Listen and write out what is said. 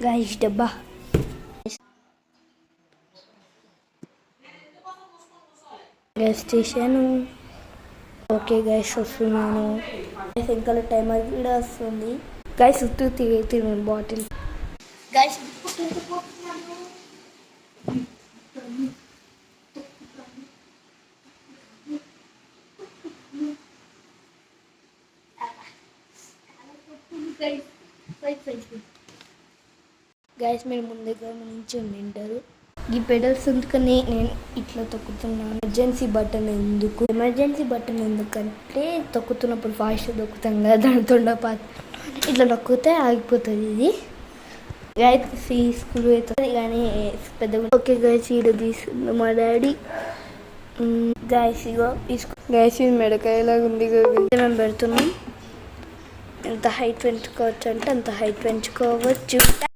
Guys డబ్బా gas station. Okay guys వస్తున్నాను. ఇంకా టైమర్ కూడా వస్తుంది. గైస్ చుట్టూ తిరిగి బాటిల్ గైస్ గైస్ మీరు ముందుగా నుంచి వింటారు. ఈ పెడల్స్ ఎందుకని నేను ఇట్లా తొక్కుతున్నాను. ఎమర్జెన్సీ బటన్ ఎందుకంటే తొక్కుతున్నప్పుడు ఫాస్ట్ తొక్కుతాం కదా, దానితో ఇట్లా నొక్కితే ఆగిపోతుంది. ఇది గైస్ స్కూల్ అవుతుంది కానీ పెద్దగా. ఓకే గైస్ ఈడ తీసుకున్నాం మా డాడీ. గైస్ ఇగో గైస్ ఇది మెడకాయలాగా ఉంది కదా, మేము పెడుతున్నాం. ఎంత హైట్ పెంచుకోవచ్చు అంటే అంత హైట్ పెంచుకోవచ్చు.